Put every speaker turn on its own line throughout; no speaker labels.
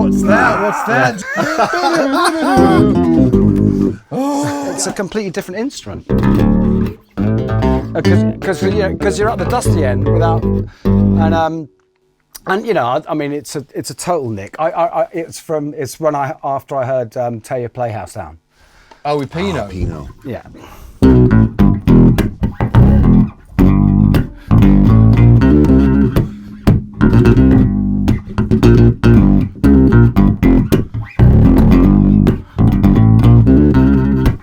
What's that?
It's a completely different instrument. Because you're at the dusty end without, and you know, I mean, it's a total nick. It's when after I heard Tear Your Playhouse Down.
Oh, with Pino.
Pino.
Yeah.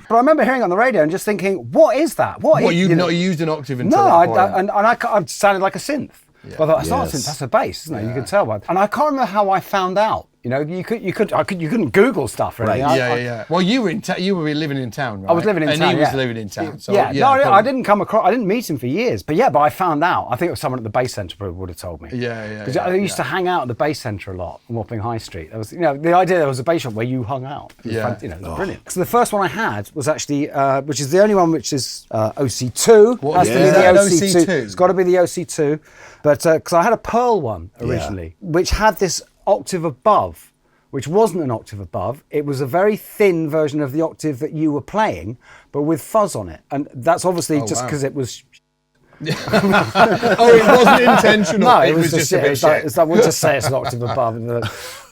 But I remember hearing it on the radio and just thinking, what is that?
What, you've not used an octave until
that
point?
No, I sounded like a synth. Yeah. But I thought, it's not a synth, that's a bass, isn't it? Yeah. You can tell by it. And I can't remember how I found out. You know, you couldn't Google stuff, really.
Yeah. Well, you were living in town, right?
I was living in town,
and he was living in town. So,
I didn't meet him for years, but I found out. I think it was someone at the Bass Centre probably would have told me. Because I used to hang out at the Bass Centre a lot on Wapping High Street. There was, the idea there was a bass shop where you hung out. It was brilliant. So the first one I had was actually, which is the only one, which is OC2.
What
has to be the OC2. It's got to be the OC2. But because I had a Pearl one originally, which had this octave above, which wasn't an octave above. It was a very thin version of the octave that you were playing, but with fuzz on it. And that's obviously just because it was...
Oh, it wasn't intentional.
No, it was just a bit shit. It's like, we'll just say it's an octave above.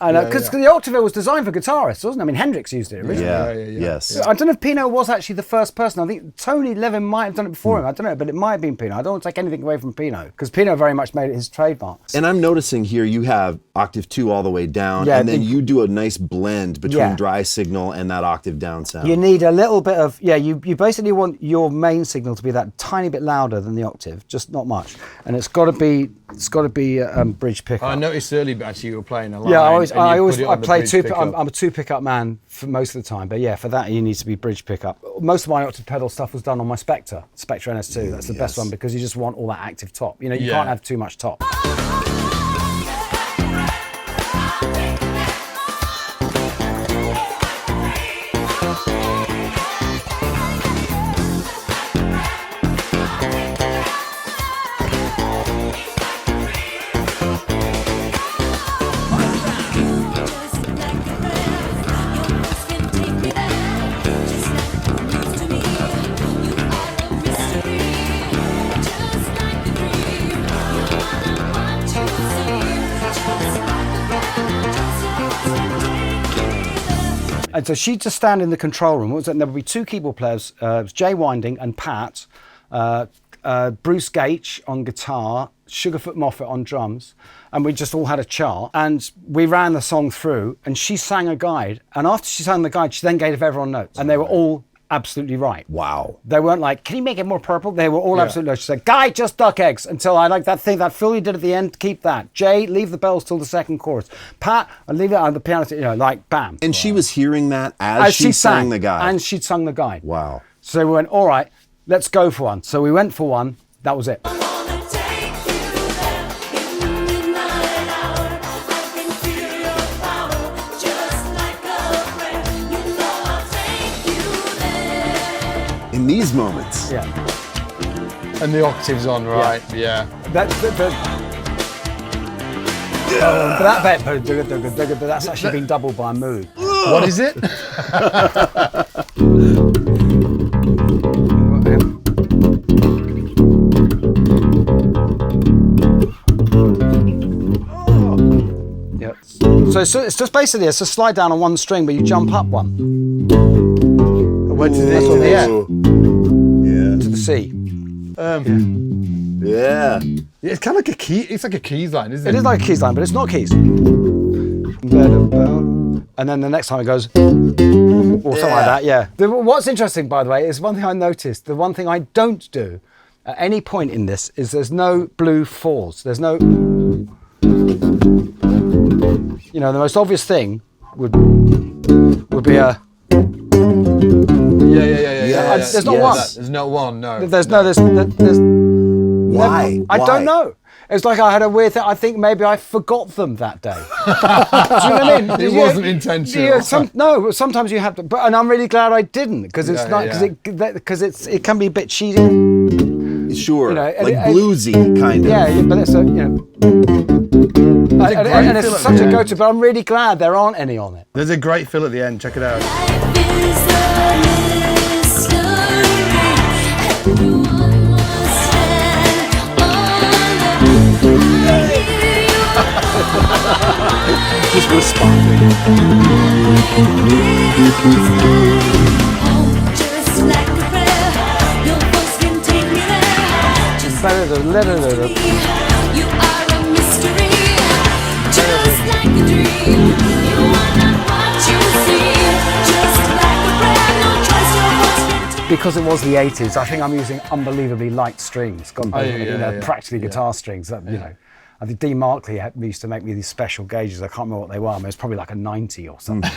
Because the octave was designed for guitarists, wasn't it? I mean, Hendrix used it originally.
Yes.
I don't know if Pino was actually the first person. I think Tony Levin might have done it before him. I don't know, but it might have been Pino. I don't want to take anything away from Pino, because Pino very much made it his trademark.
And I'm noticing here you have octave 2 all the way down, and then you do a nice blend between dry signal and that octave down sound.
You need a little bit of, you basically want your main signal to be that tiny bit louder than the octave, just not much. And it's got to be bridge pickup.
I noticed earlier actually you were playing a line.
Yeah, I play I'm a 2 pickup man for most of the time, but for that you need to be bridge pickup. Most of my octave pedal stuff was done on my Spectre NS2. That's the best one, because you just want all that active top. You can't have too much top. And so she'd just stand in the control room. And there would be 2 keyboard players, Jay Winding and Pat, Bruce Gage on guitar, Sugarfoot Moffat on drums, and we just all had a chart. And we ran the song through, and she sang a guide. And after she sang the guide, she then gave everyone notes. And they were all absolutely right.
Wow.
They weren't like, can you make it more purple? They were all absolutely right. She said, Guy, just duck eggs until I like that thing, that fill you did at the end, keep that. Jay, leave the bells till the second chorus. Pat, and leave it on the piano, bam.
And she was hearing that as she sang the guide.
And she'd sung the guide.
Wow.
So we went, all right, let's go for one. So we went for one. That was it.
In these moments.
Yeah.
And the octaves on, right? Yeah.
But that's actually been doubled by a mood.
What is it?
Yep. So it's just basically it's a slide down on one string, but you jump up one.
Went to the
to the C.
Yeah.
It's kind of like a key. It's like a keys line, isn't it?
It is like a keys line, but it's not keys. And then the next time it goes, or something like that. Yeah. What's interesting, by the way, is one thing I noticed. The one thing I don't do at any point in this is there's no blue fours. There's no. The most obvious thing would be a.
Yeah.
There's not one.
There's not one. No.
There's
Why?
I don't know. It's like I had a weird thing. I think maybe I forgot them that day. Do you know what I mean?
It wasn't intentional.
Sometimes you have to. And I'm really glad I didn't, because it's because it can be a bit cheating.
Sure. Like bluesy kind of.
Yeah, but it's and And it's such a go-to, but I'm really glad there aren't any on it.
There's a great fill at the end. Check it out.
Just responding.
You are a mystery, just like a dream. You are not what you see, just like a brand new choice your voice can take.
Because it was the 80s, I think I'm using unbelievably light strings, practically guitar strings. That, you know, I think Dean Markley used to make me these special gauges. I can't remember what they were. I mean, it was probably like a 90 or something.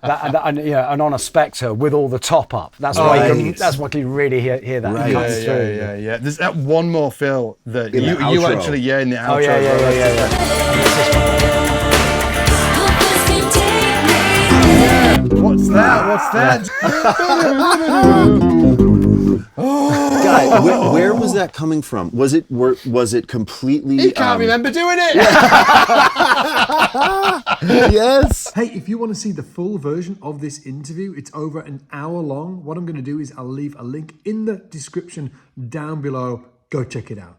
And on a Spectre with all the top up. That's why you can really hear that.
Right. Yeah. There's that one more fill that you actually, in the outro.
Oh, yeah.
What's that?
Guy, where was that coming from? Was it completely?
He can't remember doing it.
Yes.
Hey, if you want to see the full version of this interview, it's over an hour long. What I'm going to do is I'll leave a link in the description down below. Go check it out.